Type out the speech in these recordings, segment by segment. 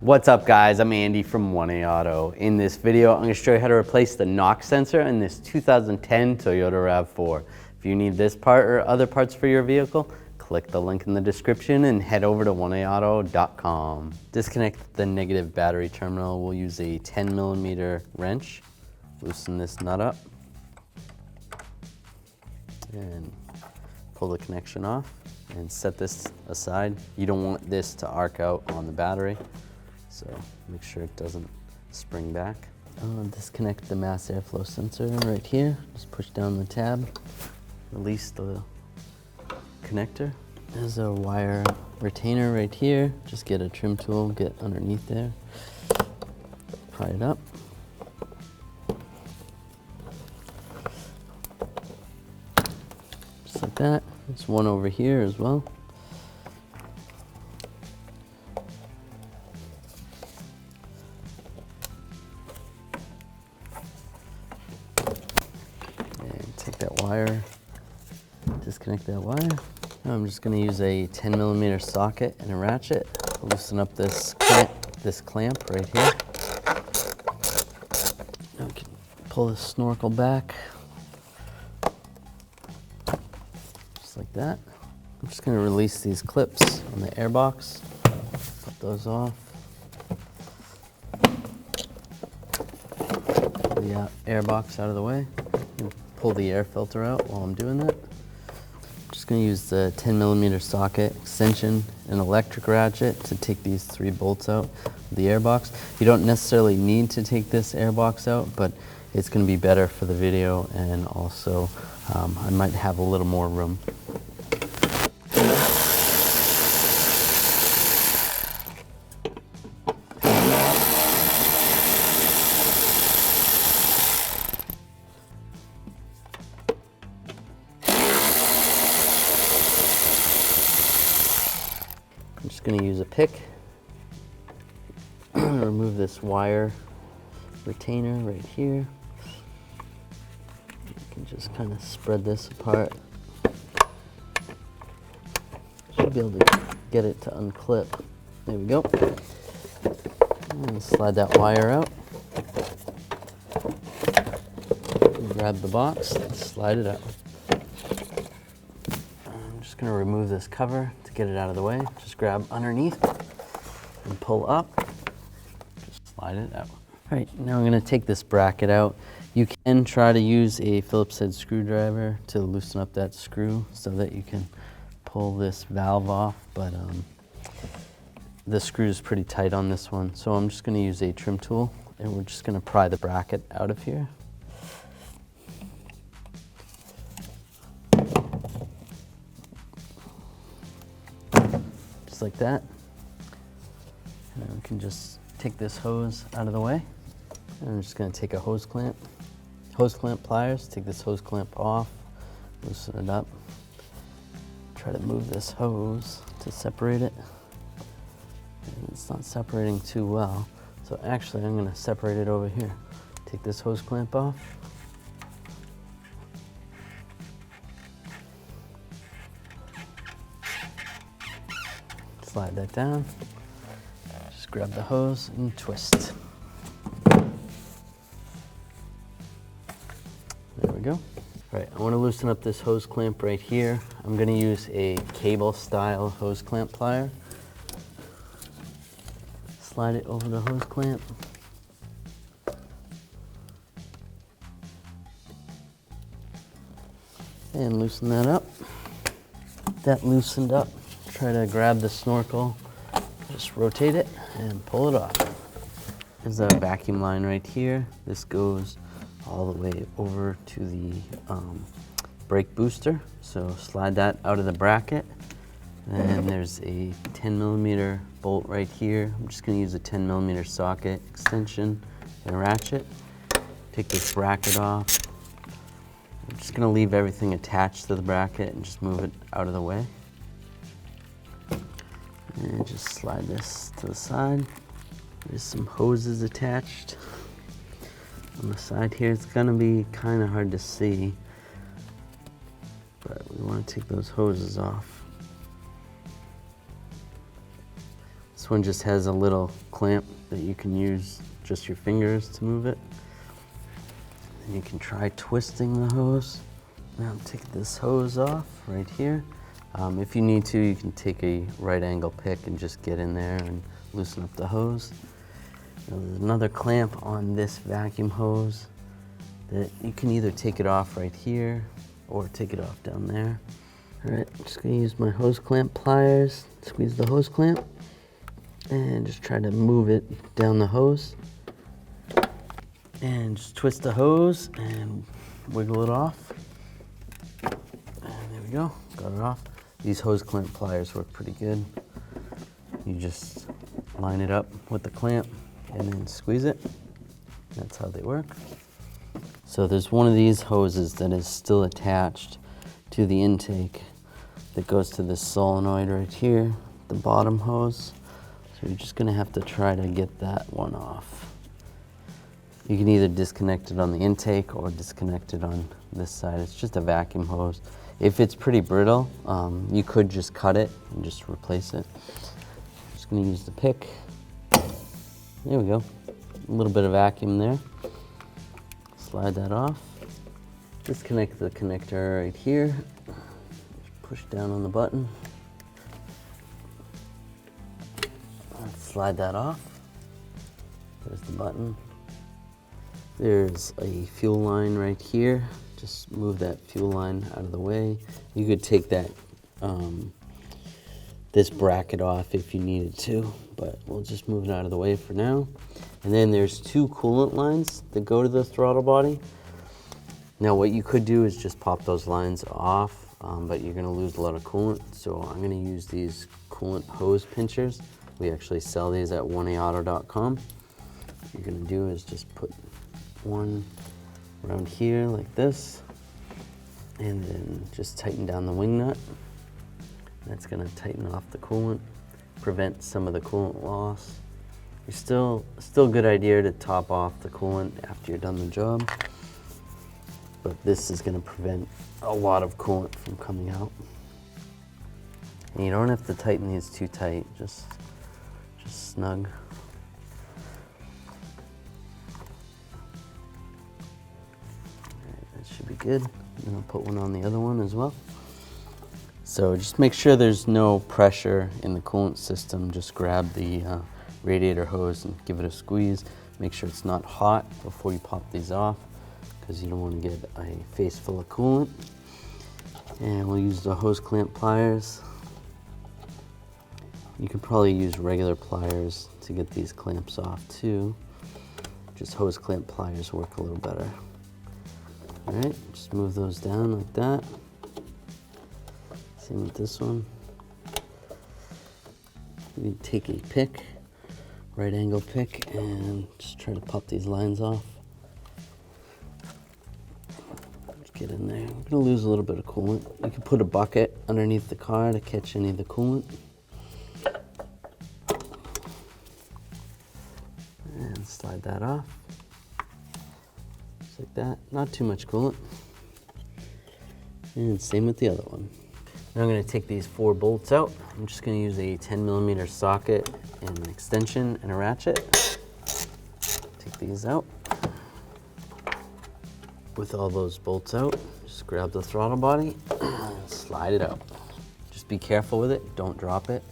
What's up guys, I'm Andy from 1A Auto. In this video, I'm going to show you how to replace the knock sensor in this 2010 Toyota Rav4. If you need this part or other parts for your vehicle, click the link in the description and head over to 1aauto.com. Disconnect the negative battery terminal. We'll use a 10mm wrench. Loosen this nut up and pull the connection off and set this aside. You don't want this to arc out on the battery, so make sure it doesn't spring back. Disconnect the mass airflow sensor right here. Just push down the tab, release the connector. There's a wire retainer right here. Just get a trim tool, get underneath there, pry it up. Just like that. There's one over here as well. And take that wire, disconnect that wire. Now I'm just going to use a 10mm socket and a ratchet. Loosen up this clamp right here. Now we can pull the snorkel back. Like that. I'm just going to release these clips on the airbox. Put those off. Pull the airbox out of the way. And pull the air filter out while I'm doing that. I'm just going to use the 10mm socket extension and electric ratchet to take these 3 bolts out of the airbox. You don't necessarily need to take this airbox out, but it's going to be better for the video, and also I might have a little more room. I'm just going to use a pick, remove this wire retainer right here. You can just kind of spread this apart. Should be able to get it to unclip. There we go. And slide that wire out. Grab the box and slide it out. I'm just going to remove this cover to get it out of the way. Just grab underneath and pull up. Just slide it out. All right, now I'm going to take this bracket out. You can try to use a Phillips head screwdriver to loosen up that screw so that you can pull this valve off, but the screw is pretty tight on this one. So I'm just going to use a trim tool, and we're just going to pry the bracket out of here. Just like that. And we can just take this hose out of the way. And I'm just going to take a hose clamp pliers, take this hose clamp off, loosen it up, try to move this hose to separate it. And it's not separating too well, so actually I'm going to separate it over here. Take this hose clamp off. Slide that down. Just grab the hose and twist. There we go. All right, I want to loosen up this hose clamp right here. I'm going to use a cable style hose clamp plier. Slide it over the hose clamp. And loosen that up. That loosened up. Try to grab the snorkel, just rotate it and pull it off. There's a vacuum line right here. This goes all the way over to the brake booster. So slide that out of the bracket. And there's a 10mm bolt right here. I'm just going to use a 10mm socket extension and a ratchet. Take this bracket off. I'm just going to leave everything attached to the bracket and just move it out of the way. And just slide this to the side. There's some hoses attached on the side here. It's going to be kind of hard to see, but we want to take those hoses off. This one just has a little clamp that you can use just your fingers to move it. And you can try twisting the hose. Now take this hose off right here. If you need to, you can take a right angle pick and just get in there and loosen up the hose. Now, there's another clamp on this vacuum hose that you can either take it off right here or take it off down there. All right, I'm just gonna use my hose clamp pliers, squeeze the hose clamp, and just try to move it down the hose. And just twist the hose and wiggle it off. And there we go, got it off. These hose clamp pliers work pretty good. You just line it up with the clamp and then squeeze it. That's how they work. So there's one of these hoses that is still attached to the intake that goes to this solenoid right here, the bottom hose. So you're just gonna have to try to get that one off. You can either disconnect it on the intake or disconnect it on this side. It's just a vacuum hose. If it's pretty brittle, you could just cut it and just replace it. Just gonna use the pick. There we go. A little bit of vacuum there. Slide that off. Disconnect the connector right here. Just push down on the button. Slide that off. There's the button. There's a fuel line right here. Just move that fuel line out of the way. You could take that this bracket off if you needed to, but we'll just move it out of the way for now. And then there's two coolant lines that go to the throttle body. Now what you could do is just pop those lines off, but you're gonna lose a lot of coolant. So I'm gonna use these coolant hose pinchers. We actually sell these at 1aauto.com. What you're gonna do is just put one around here like this, and then just tighten down the wing nut. That's gonna tighten off the coolant, prevent some of the coolant loss. It's still a good idea to top off the coolant after you're done the job, but this is gonna prevent a lot of coolant from coming out. And you don't have to tighten these too tight, just snug. Should be good. And I'll put one on the other one as well. So just make sure there's no pressure in the coolant system. Just grab the radiator hose and give it a squeeze. Make sure it's not hot before you pop these off, because you don't want to get a face full of coolant. And we'll use the hose clamp pliers. You could probably use regular pliers to get these clamps off too. Just hose clamp pliers work a little better. All right, just move those down like that. Same with this one. You take a pick, right angle pick, and just try to pop these lines off. Just get in there. We're gonna lose a little bit of coolant. You can put a bucket underneath the car to catch any of the coolant. And slide that off. Like that, not too much coolant. And same with the other one. Now I'm going to take these 4 bolts out. I'm just going to use a 10mm socket and an extension and a ratchet. Take these out. With all those bolts out, just grab the throttle body and slide it out. Just be careful with it, don't drop it.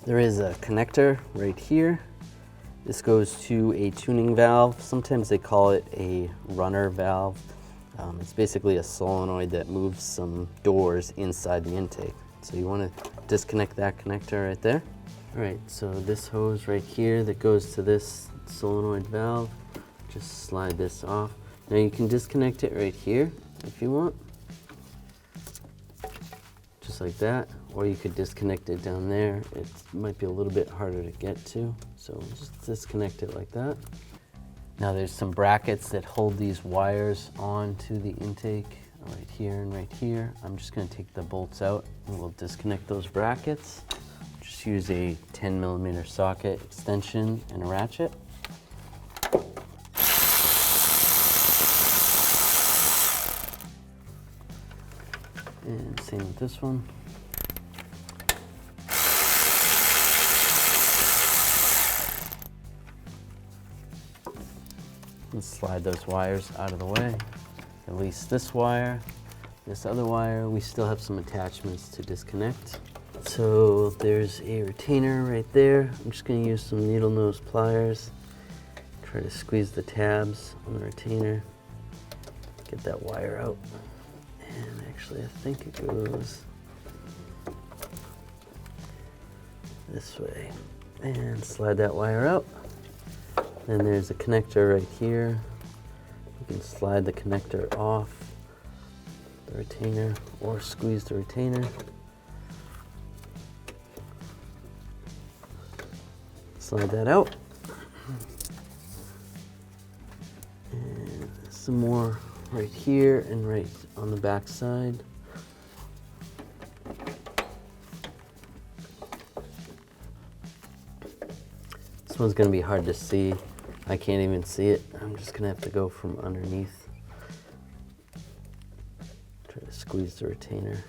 There is a connector right here. This goes to a tuning valve. Sometimes they call it a runner valve. It's basically a solenoid that moves some doors inside the intake. So you want to disconnect that connector right there. All right, so this hose right here that goes to this solenoid valve, just slide this off. Now you can disconnect it right here if you want, just like that, or you could disconnect it down there. It might be a little bit harder to get to, so just disconnect it like that. Now there's some brackets that hold these wires onto the intake right here and right here. I'm just going to take the bolts out and we'll disconnect those brackets. Just use a 10mm socket extension and a ratchet. And same with this one. Let's slide those wires out of the way. At least this wire, this other wire, we still have some attachments to disconnect. So there's a retainer right there. I'm just going to use some needle nose pliers. Try to squeeze the tabs on the retainer. Get that wire out. And actually, I think it goes this way. And slide that wire out. And there's a connector right here. You can slide the connector off the retainer or squeeze the retainer. Slide that out. And some more right here and right on the back side. This one's going to be hard to see. I can't even see it. I'm just going to have to go from underneath. Try to squeeze the retainer.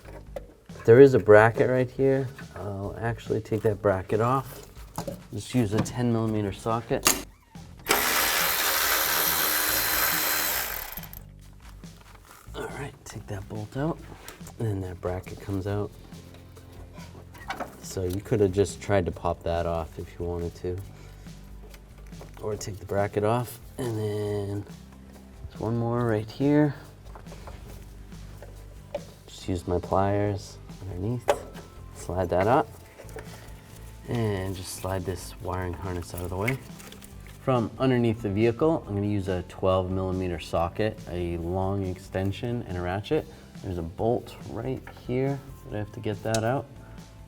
There is a bracket right here. I'll actually take that bracket off. Just use a 10mm socket. All right, take that bolt out, and then that bracket comes out. So you could have just tried to pop that off if you wanted to. Or take the bracket off, and then there's one more right here. Just use my pliers underneath, slide that up, and just slide this wiring harness out of the way. From underneath the vehicle, I'm going to use a 12mm socket, a long extension, and a ratchet. There's a bolt right here that I have to get that out.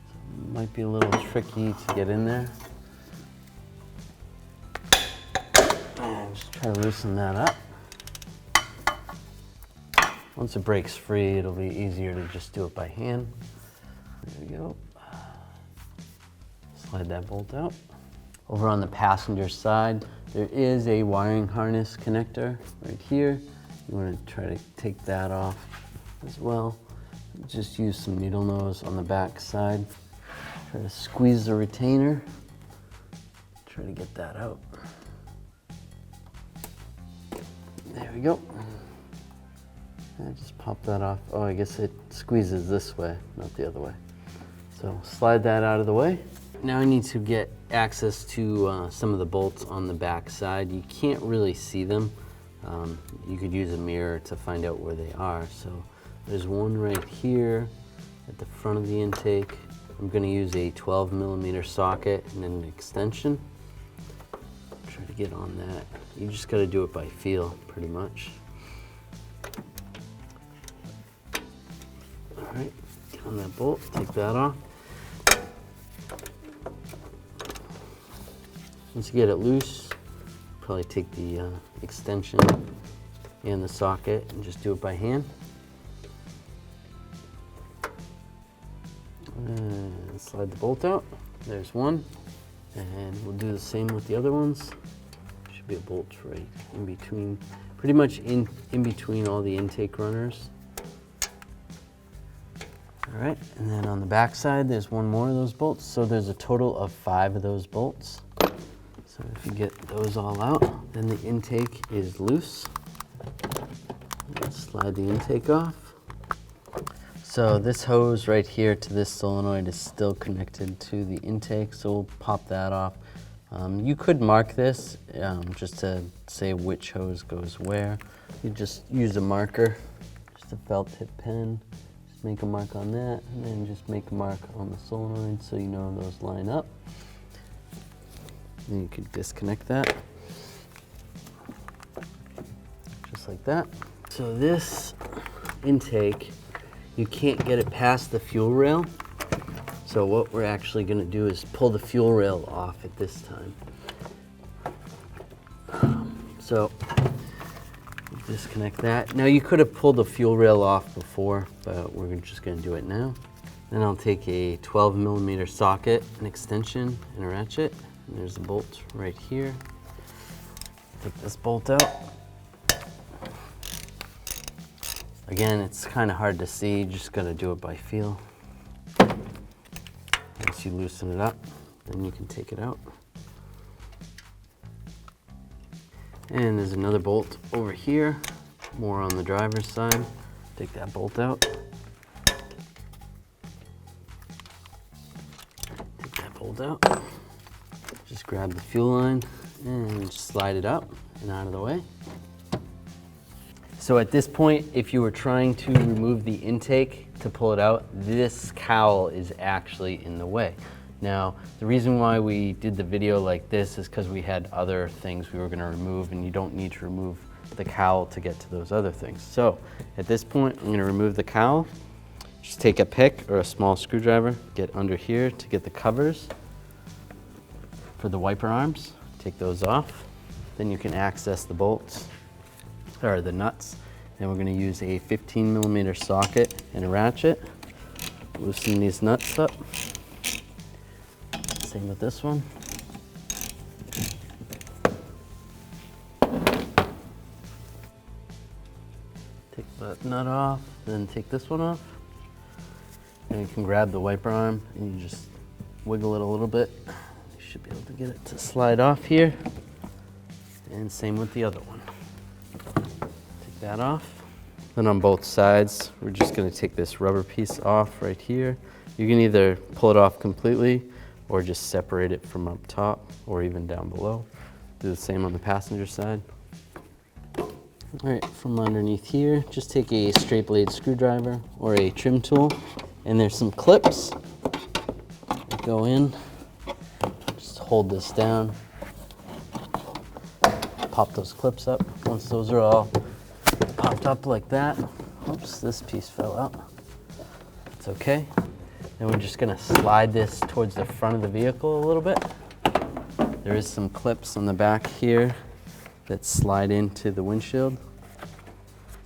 So it might be a little tricky to get in there. And just try to loosen that up. Once it breaks free, it'll be easier to just do it by hand. There we go. Slide that bolt out. Over on the passenger side, there is a wiring harness connector right here. You want to try to take that off as well. Just use some needle nose on the back side. Try to squeeze the retainer. Try to get that out. There we go. And just pop that off. Oh, I guess it squeezes this way, not the other way. So slide that out of the way. Now I need to get access to some of the bolts on the back side. You can't really see them. You could use a mirror to find out where they are. So there's one right here at the front of the intake. I'm going to use a 12mm socket and an extension. Try to get on that. You just got to do it by feel, pretty much. All right, get on that bolt, take that off. Once you get it loose, probably take the extension and the socket and just do it by hand. And slide the bolt out. There's one. And we'll do the same with the other ones. Should be a bolt right in between, pretty much in between all the intake runners. All right, and then on the back side, there's one more of those bolts. So there's a total of 5 of those bolts. So if you get those all out, then the intake is loose. Let's slide the intake off. So this hose right here to this solenoid is still connected to the intake, so we'll pop that off. You could mark this just to say which hose goes where. You just use a marker, just a felt tip pen. Just make a mark on that, and then just make a mark on the solenoid so you know those line up. And you can disconnect that, just like that. So this intake, you can't get it past the fuel rail. So what we're actually gonna do is pull the fuel rail off at this time. So disconnect that. Now you could have pulled the fuel rail off before, but we're just gonna do it now. Then I'll take a 12mm socket, an extension, and a ratchet. And there's a bolt right here. Take this bolt out. Again, it's kind of hard to see, you just gotta do it by feel. Once you loosen it up, then you can take it out. And there's another bolt over here, more on the driver's side. Take that bolt out. Take that bolt out. Just grab the fuel line and just slide it up and out of the way. So at this point, if you were trying to remove the intake to pull it out, this cowl is actually in the way. Now, the reason why we did the video like this is because we had other things we were going to remove, and you don't need to remove the cowl to get to those other things. So at this point, I'm going to remove the cowl. Just take a pick or a small screwdriver, get under here to get the covers for the wiper arms. Take those off. Then you can access the bolts, or the nuts. And we're going to use a 15mm socket and a ratchet. Loosen these nuts up. Same with this one. Take that nut off, then take this one off. And you can grab the wiper arm and you just wiggle it a little bit. You should be able to get it to slide off here. And same with the other one. Take that off. Then on both sides, we're just going to take this rubber piece off right here. You can either pull it off completely or just separate it from up top or even down below. Do the same on the passenger side. All right, from underneath here, just take a straight blade screwdriver or a trim tool, and there's some clips that go in. Just hold this down. Pop those clips up. Once those are all popped up like that, oops, this piece fell out. It's okay. Then we're just gonna slide this towards the front of the vehicle a little bit. There is some clips on the back here that slide into the windshield.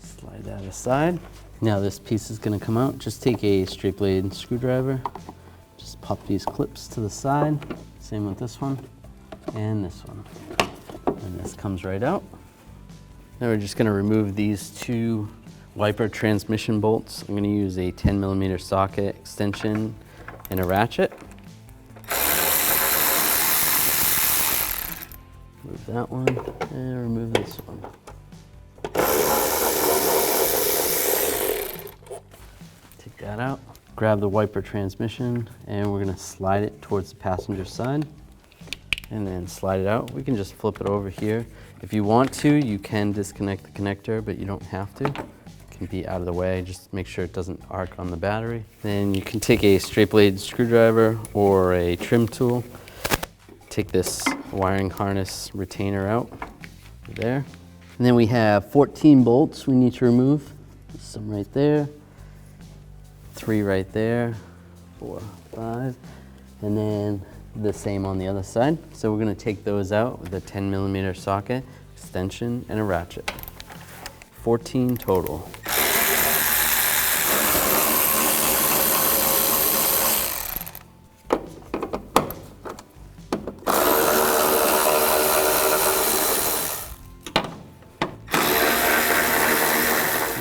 Slide that aside. Now this piece is gonna come out. Just take a straight blade screwdriver. Just pop these clips to the side. Same with this one and this one. And this comes right out. Now we're just gonna remove these two wiper transmission bolts. I'm gonna use a 10mm socket extension and a ratchet. Remove that one and remove this one. Take that out. Grab the wiper transmission and we're gonna slide it towards the passenger side and then slide it out. We can just flip it over here. If you want to, you can disconnect the connector, but you don't have to. It can be out of the way. Just make sure it doesn't arc on the battery. Then you can take a straight blade screwdriver or a trim tool. Take this wiring harness retainer out there. And then we have 14 bolts we need to remove. There's some right there, 3 right there, 4, 5, and then the same on the other side. So we're gonna take those out with a 10mm socket, extension, and a ratchet. 14 total.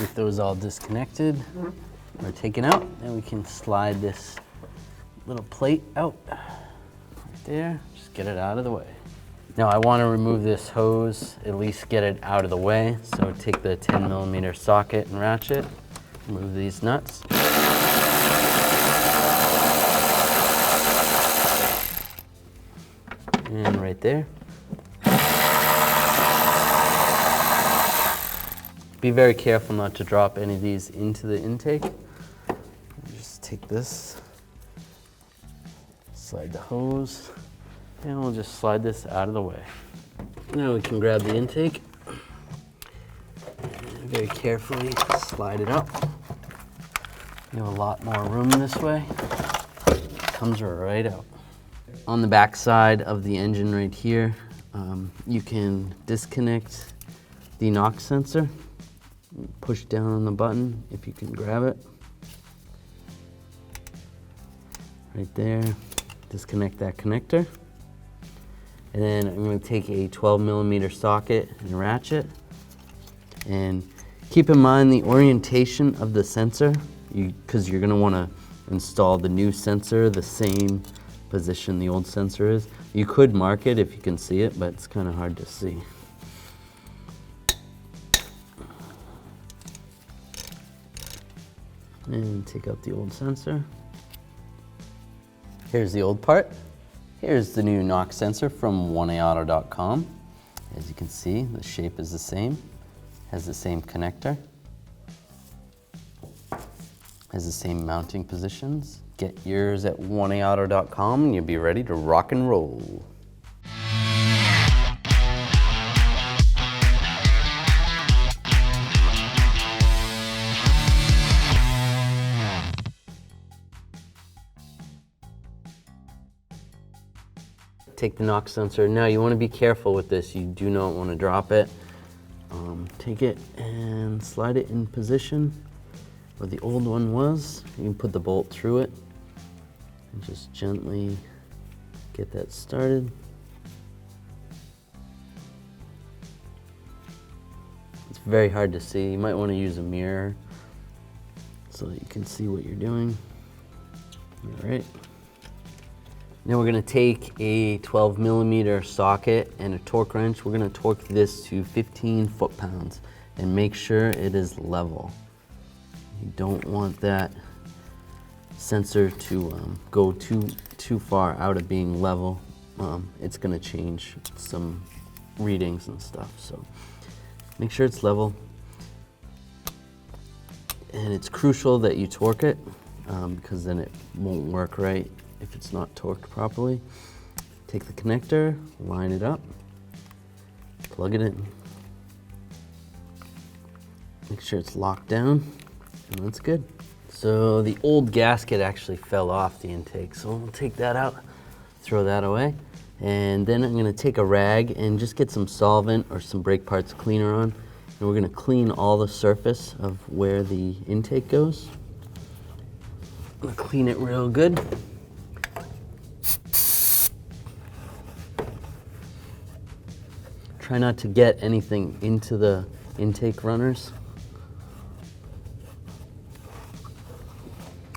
With those all disconnected or taken out, then we can slide this little plate out. There, just get it out of the way. Now I want to remove this hose, at least get it out of the way. So take the 10mm socket and ratchet, remove these nuts. And right there. Be very careful not to drop any of these into the intake. Just take this, slide the hose, and we'll just slide this out of the way. Now we can grab the intake and very carefully slide it up. You have a lot more room this way. It comes right out. On the back side of the engine right here, you can disconnect the NOx sensor. Push down on the button if you can grab it. Right there. Disconnect that connector. And then I'm going to take a 12mm socket and ratchet. And keep in mind the orientation of the sensor, because you're going to want to install the new sensor the same position the old sensor is. You could mark it if you can see it, but it's kind of hard to see. and take out the old sensor. Here's the old part. Here's the new knock sensor from 1aauto.com. As you can see, the shape is the same, has the same connector, has the same mounting positions. Get yours at 1aauto.com and you'll be ready to rock and roll. Take the knock sensor. Now you want to be careful with this. You do not want to drop it. Take it and slide it in position where the old one was. You can put the bolt through it and just gently get that started. It's very hard to see. You might want to use a mirror so that you can see what you're doing. All right. Now we're going to take a 12mm socket and a torque wrench. We're going to torque this to 15 foot-pounds and make sure it is level. You don't want that sensor to go too far out of being level. It's going to change some readings and stuff. So make sure it's level. And it's crucial that you torque it because then it won't work right if it's not torqued properly. Take the connector, line it up, plug it in. Make sure it's locked down, and that's good. So the old gasket actually fell off the intake, so we'll take that out, throw that away, and then I'm gonna take a rag and just get some solvent or some brake parts cleaner on, and we're gonna clean all the surface of where the intake goes. I'm gonna clean it real good. Try not to get anything into the intake runners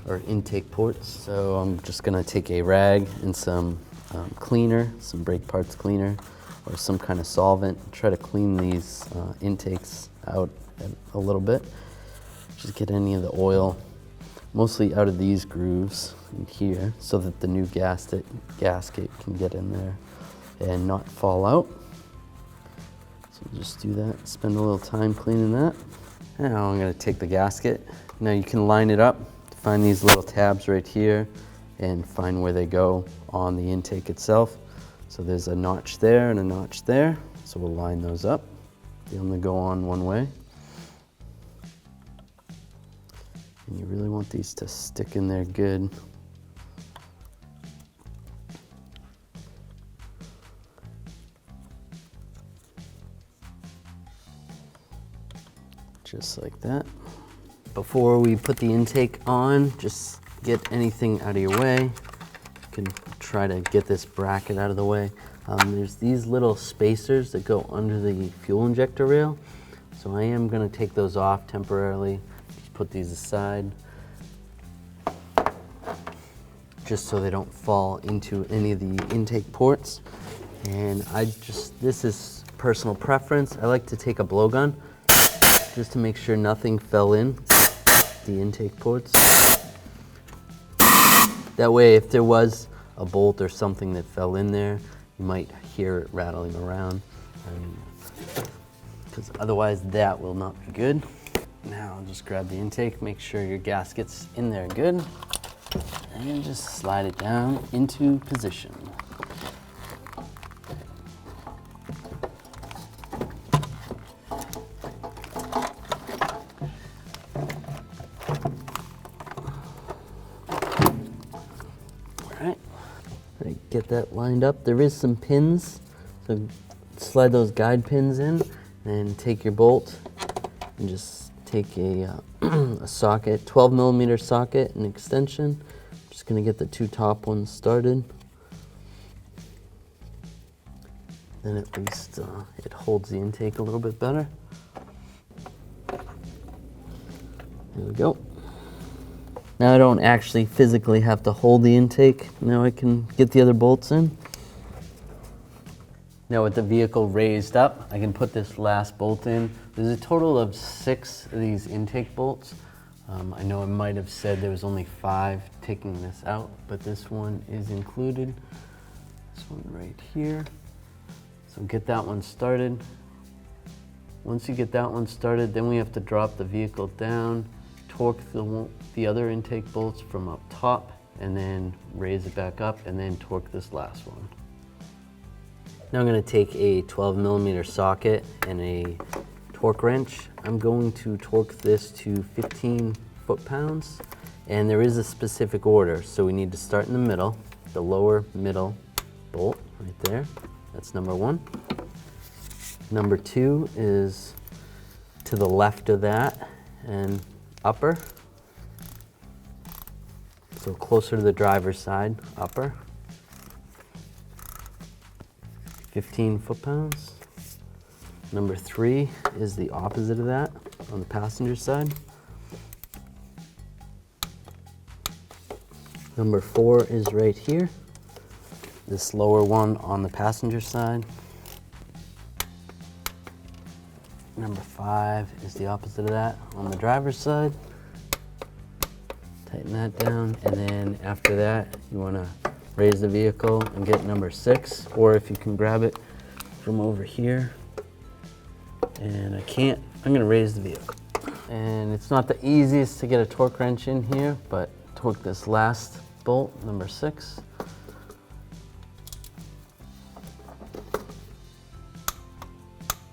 or intake ports. So I'm just gonna take a rag and some cleaner, some brake parts cleaner or some kind of solvent. Try to clean these intakes out a little bit. Just get any of the oil, mostly out of these grooves in here so that the new gasket can get in there and not fall out. So just do that, spend a little time cleaning that. Now I'm gonna take the gasket. Now you can line it up, find these little tabs right here and find where they go on the intake itself. So there's a notch there and a notch there. So we'll line those up. They only go on one way. And you really want these to stick in there good. Just like that. Before we put the intake on, just get anything out of your way. You can try to get this bracket out of the way. There's these little spacers that go under the fuel injector rail. So I am going to take those off temporarily. Just put these aside. Just so they don't fall into any of the intake ports. And this is personal preference. I like to take a blowgun just to make sure nothing fell in the intake ports. That way, if there was a bolt or something that fell in there, you might hear it rattling around. Because otherwise that will not be good. Now I'll just grab the intake, make sure your gasket's in there good, and just slide it down into position. Get that lined up. There is some pins, so slide those guide pins in and take your bolt and just take a socket, 12mm socket, an extension. Just gonna get the two top ones started. Then at least it holds the intake a little bit better. There we go. Now I don't actually physically have to hold the intake. Now I can get the other bolts in. Now with the vehicle raised up, I can put this last bolt in. There's a total of 6 of these intake bolts. I know I might have said there was only 5 taking this out, but this one is included. This one right here. So get that one started. Once you get that one started, then we have to drop the vehicle down, torque the other intake bolts from up top, and then raise it back up, and then torque this last one. Now I'm going to take a 12mm socket and a torque wrench. I'm going to torque this to 15 foot-pounds, and there is a specific order. So we need to start in the middle, the lower middle bolt right there. That's number 1. Number 2 is to the left of that and upper. So closer to the driver's side, upper. 15 foot-pounds. Number 3 is the opposite of that on the passenger side. Number 4 is right here, this lower one on the passenger side. Number 5 is the opposite of that on the driver's side. Tighten that down, and then after that, you want to raise the vehicle and get number 6, or if you can grab it from over here. And I can't, I'm going to raise the vehicle. And it's not the easiest to get a torque wrench in here, but torque this last bolt, number 6.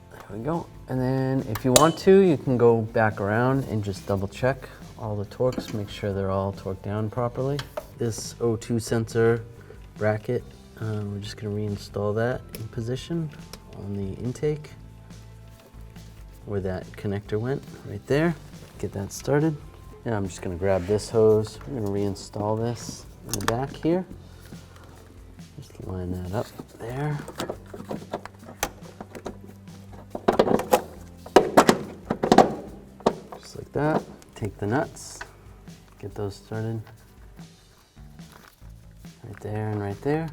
There we go. And then if you want to, you can go back around and just double check all the torques, make sure they're all torqued down properly. This O2 sensor bracket, we're just going to reinstall that in position on the intake where that connector went, right there. Get that started. Now I'm just going to grab this hose. We're going to reinstall this in the back here. Just line that up there. Just like that. Take the nuts, get those started. Right there and right there.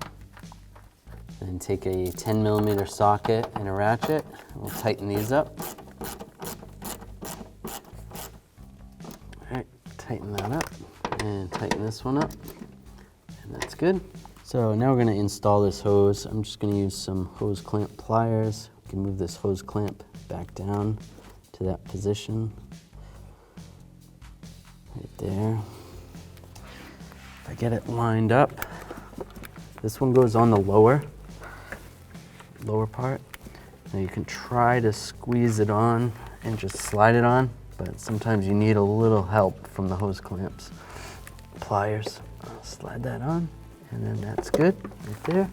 Then take a 10mm socket and a ratchet. We'll tighten these up. All right, tighten that up and tighten this one up. And that's good. So now we're going to install this hose. I'm just going to use some hose clamp pliers. We can move this hose clamp back down to that position. Right there. If I get it lined up, this one goes on the lower part. Now you can try to squeeze it on and just slide it on, but sometimes you need a little help from the hose clamps. Pliers, I'll slide that on, and then that's good right there.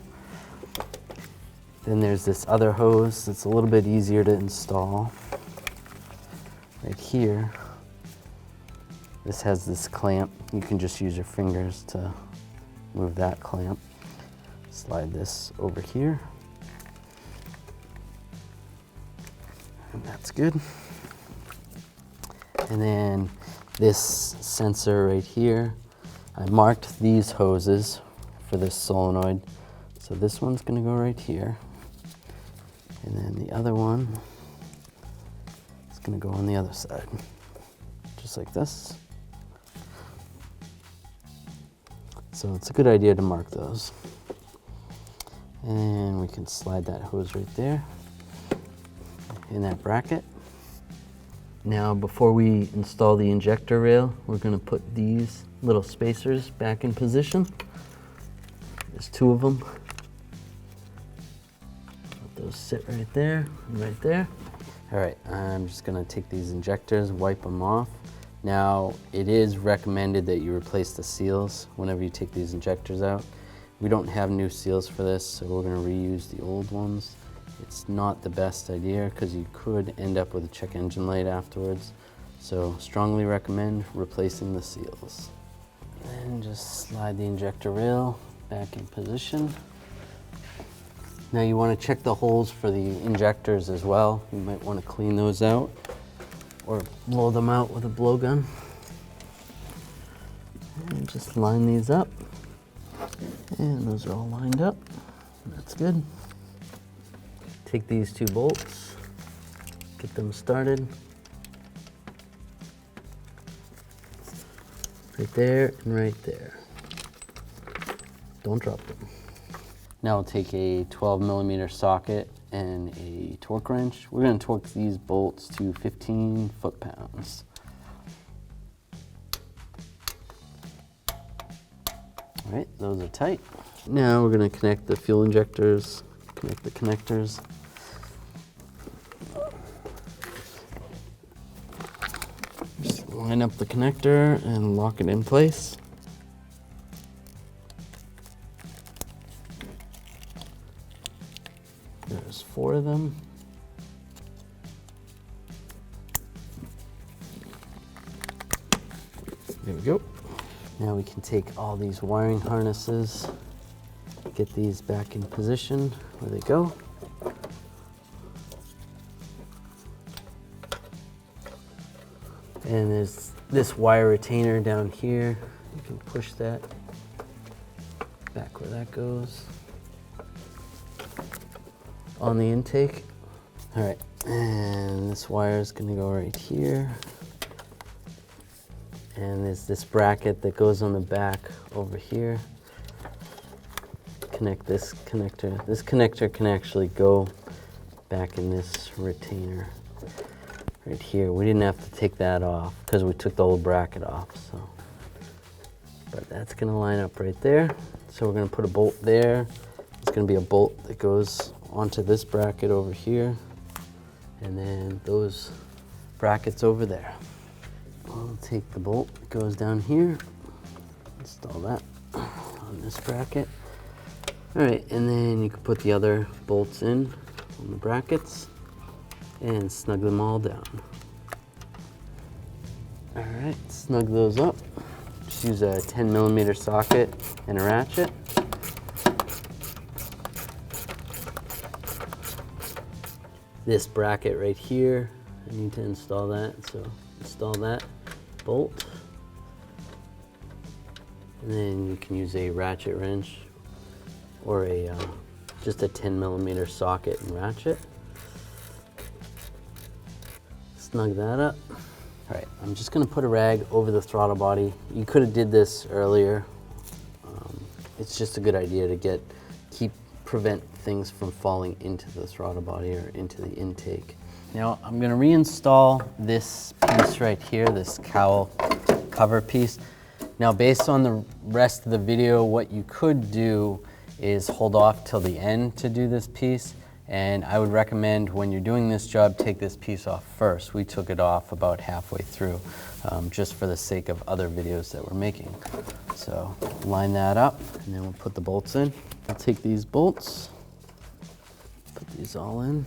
Then there's this other hose that's a little bit easier to install right here. This has this clamp. You can just use your fingers to move that clamp. Slide this over here. And that's good. And then this sensor right here, I marked these hoses for this solenoid. So this one's gonna go right here. And then the other one is gonna go on the other side. Just like this. So it's a good idea to mark those. And we can slide that hose right there in that bracket. Now before we install the injector rail, we're going to put these little spacers back in position. There's 2 of them. Let those sit right there and right there. All right, I'm just going to take these injectors, wipe them off. Now, it is recommended that you replace the seals whenever you take these injectors out. We don't have new seals for this, so we're going to reuse the old ones. It's not the best idea because you could end up with a check engine light afterwards. So, strongly recommend replacing the seals. And just slide the injector rail back in position. Now you want to check the holes for the injectors as well. You might want to clean those out or blow them out with a blowgun. And just line these up. And those are all lined up. That's good. Take these 2 bolts, get them started. Right there and right there. Don't drop them. Now we'll take a 12mm socket and a torque wrench. We're going to torque these bolts to 15 foot-pounds. All right, those are tight. Now we're going to connect the fuel injectors, connect the connectors. Just line up the connector and lock it in place. There's 4 of them. There we go. Now we can take all these wiring harnesses, get these back in position where they go. And there's this wire retainer down here. You can push that back where that goes. On the intake. All right, and this wire is gonna go right here. And there's this bracket that goes on the back over here. Connect this connector. This connector can actually go back in this retainer right here. We didn't have to take that off because we took the whole bracket off, so. But that's gonna line up right there. So we're gonna put a bolt there. It's gonna be a bolt that goes onto this bracket over here, and then those brackets over there. I'll take the bolt that goes down here, install that on this bracket. All right, and then you can put the other bolts in on the brackets and snug them all down. All right, snug those up. Just use a 10mm socket and a ratchet. This bracket right here, I need to install that, so install that bolt. And then you can use a ratchet wrench or just a 10mm socket and ratchet. Snug that up. All right, I'm just gonna put a rag over the throttle body. You could have did this earlier. It's just a good idea to prevent things from falling into the throttle body or into the intake. Now I'm gonna reinstall this piece right here, this cowl cover piece. Now based on the rest of the video, what you could do is hold off till the end to do this piece. And I would recommend when you're doing this job, take this piece off first. We took it off about halfway through, just for the sake of other videos that we're making. So line that up, and then we'll put the bolts in. I'll take these bolts, put these all in.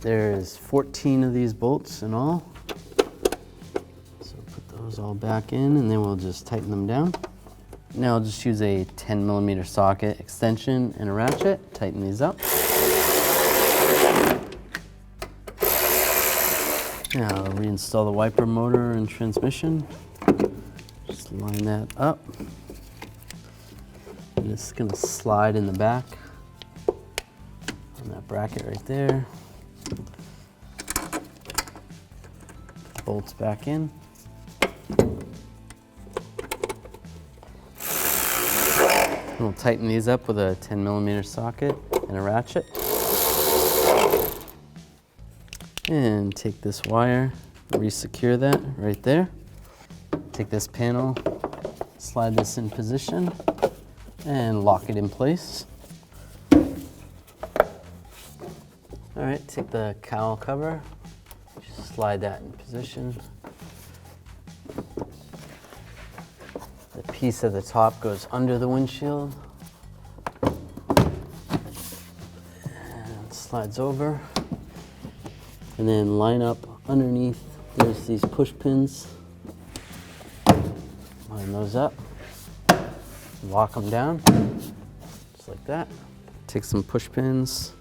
There's 14 of these bolts in all. So put those all back in, and then we'll just tighten them down. Now I'll just use a 10mm socket extension and a ratchet, tighten these up. Now I'll reinstall the wiper motor and transmission. Just line that up. And it's gonna slide in the back on that bracket right there. Bolts back in. We'll tighten these up with a 10mm socket and a ratchet. And take this wire, re-secure that right there. Take this panel, slide this in position, and lock it in place. All right, take the cowl cover, just slide that in position. The piece at the top goes under the windshield and slides over. And then line up underneath. There's these push pins. Line those up. Lock them down, just like that. Take some push pins.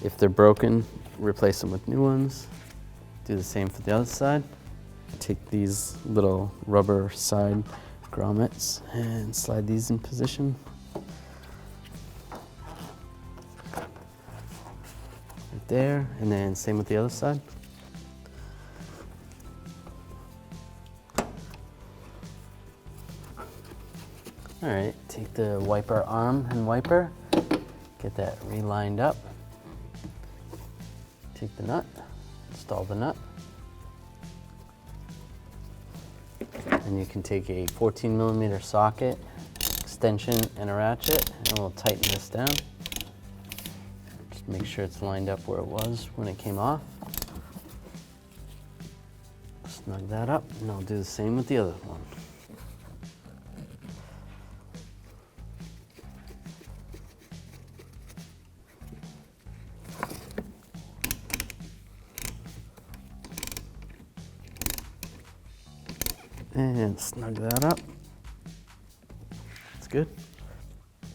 If they're broken, replace them with new ones. Do the same for the other side. Take these little rubber side grommets and slide these in position. Right there, and then same with the other side. All right, take the wiper arm and wiper, get that relined up. Take the nut, install the nut. And you can take a 14mm socket, extension, and a ratchet, and we'll tighten this down. Just make sure it's lined up where it was when it came off. Snug that up, and I'll do the same with the other one. And snug that up. That's good.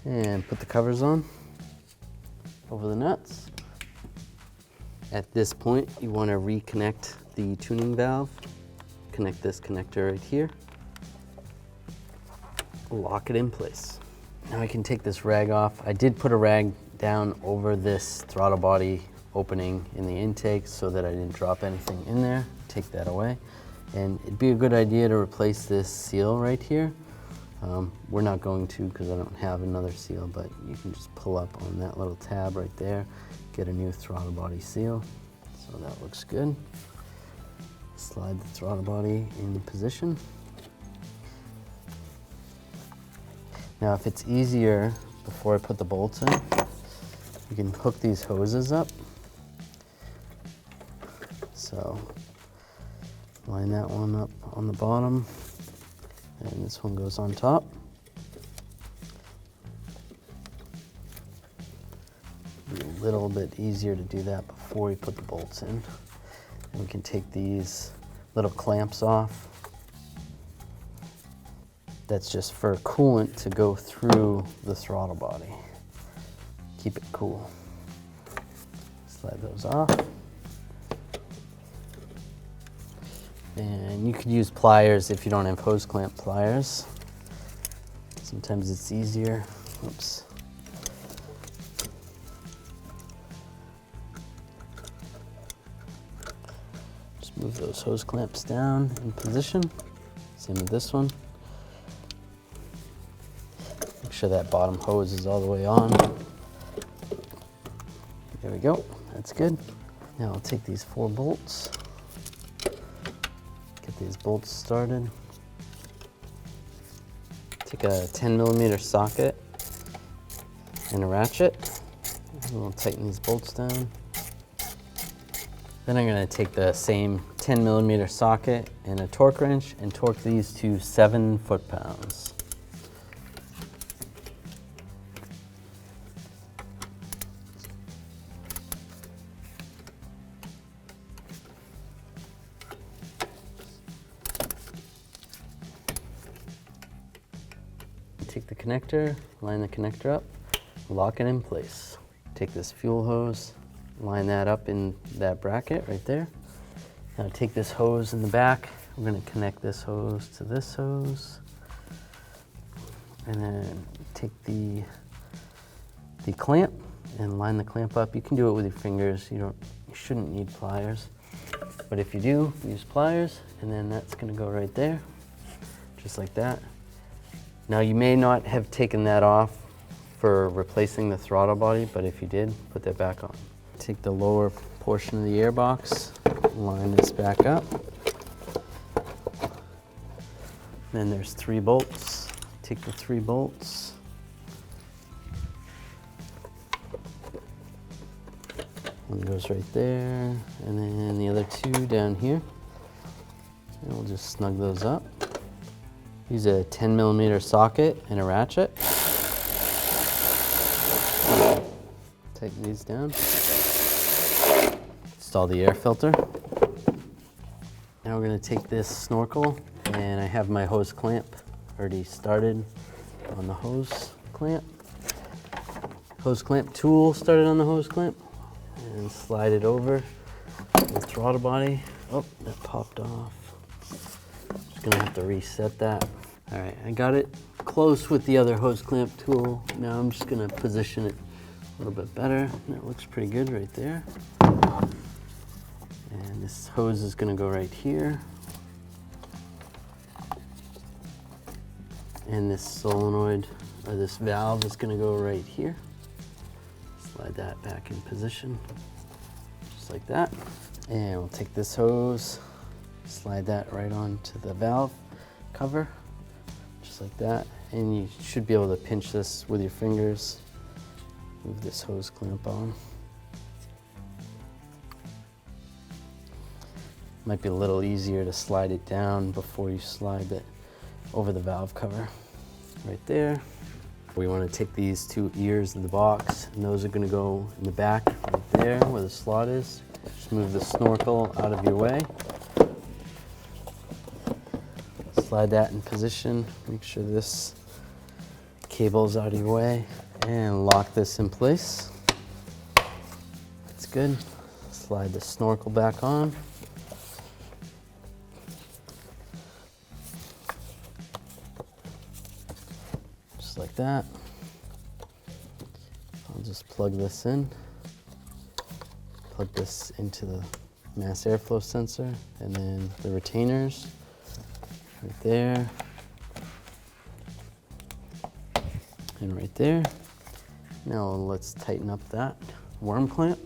And put the covers on over the nuts. At this point, you want to reconnect the tuning valve. Connect this connector right here. Lock it in place. Now I can take this rag off. I did put a rag down over this throttle body opening in the intake so that I didn't drop anything in there. Take that away. And it'd be a good idea to replace this seal right here. We're not going to because I don't have another seal, but you can just pull up on that little tab right there, get a new throttle body seal. So that looks good. Slide the throttle body in position. Now if it's easier, before I put the bolts in, you can hook these hoses up. So line that one up on the bottom, and this one goes on top. Be a little bit easier to do that before we put the bolts in. And we can take these little clamps off. That's just for coolant to go through the throttle body. Keep it cool. Slide those off. And you could use pliers if you don't have hose clamp pliers. Sometimes it's easier. Oops. Just move those hose clamps down in position. Same with this one. Make sure that bottom hose is all the way on. There we go. That's good. Now I'll take these 4 bolts. Get these bolts started. Take a 10mm socket and a ratchet. And we'll tighten these bolts down. Then I'm going to take the same 10mm socket and a torque wrench and torque these to 7 foot-pounds. Take the connector, line the connector up, lock it in place. Take this fuel hose, line that up in that bracket right there. Now take this hose in the back. We're going to connect this hose to this hose. And then take the clamp and line the clamp up. You can do it with your fingers. You shouldn't need pliers. But if you do, use pliers, and then that's going to go right there, just like that. Now you may not have taken that off for replacing the throttle body, but if you did, put that back on. Take the lower portion of the airbox, line this back up. Then there's 3 bolts. Take the 3 bolts. One goes right there, and then the other 2 down here. And we'll just snug those up. Use a 10mm socket and a ratchet. Tighten these down. Install the air filter. Now we're going to take this snorkel, and I have my hose clamp already started on the hose clamp. Hose clamp tool started on the hose clamp, and slide it over the throttle body. Oh, that popped off. Gonna have to reset that. All right, I got it close with the other hose clamp tool. Now I'm just gonna position it a little bit better. That looks pretty good right there. And this hose is gonna go right here. And this solenoid, or this valve, is going to go right here. Slide that back in position, just like that. And we'll take this hose, slide that right onto the valve cover, just like that. And you should be able to pinch this with your fingers. Move this hose clamp on. Might be a little easier to slide it down before you slide it over the valve cover. Right there. We want to take these two ears of the box, and those are going to go in the back right there where the slot is. Just move the snorkel out of your way. Slide that in position. Make sure this cable is out of your way, and lock this in place. That's good. Slide the snorkel back on. Just like that. I'll just plug this in. Plug this into the mass airflow sensor, and then the retainers right there and right there. Now let's tighten up that worm clamp.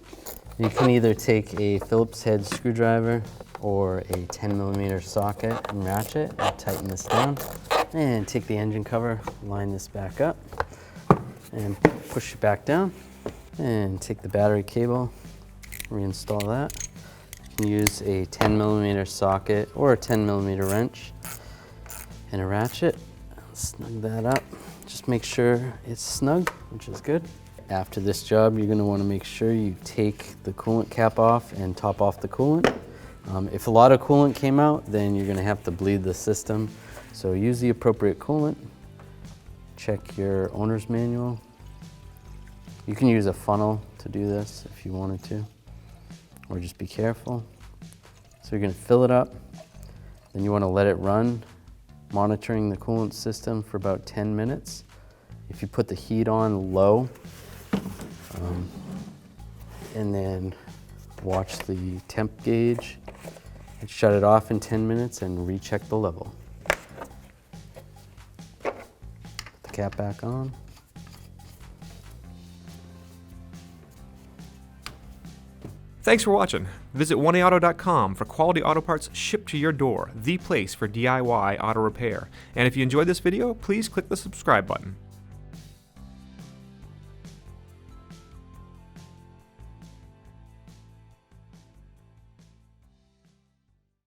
You can either take a Phillips head screwdriver or a 10mm socket and ratchet and tighten this down. And take the engine cover, line this back up, and push it back down. And take the battery cable, reinstall that. You can use a 10mm socket or a 10mm wrench and a ratchet. Snug that up. Just make sure it's snug, which is good. After this job, you're going to want to make sure you take the coolant cap off and top off the coolant. If a lot of coolant came out, then you're going to have to bleed the system. So use the appropriate coolant. Check your owner's manual. You can use a funnel to do this if you wanted to, or just be careful. So you're going to fill it up, then you want to let it run, monitoring the coolant system for about 10 minutes. If you put the heat on low, and then watch the temp gauge, and shut it off in 10 minutes and recheck the level. Put the cap back on. Thanks for watching. Visit 1AAuto.com for quality auto parts shipped to your door, the place for DIY auto repair. And if you enjoyed this video, please click the subscribe button.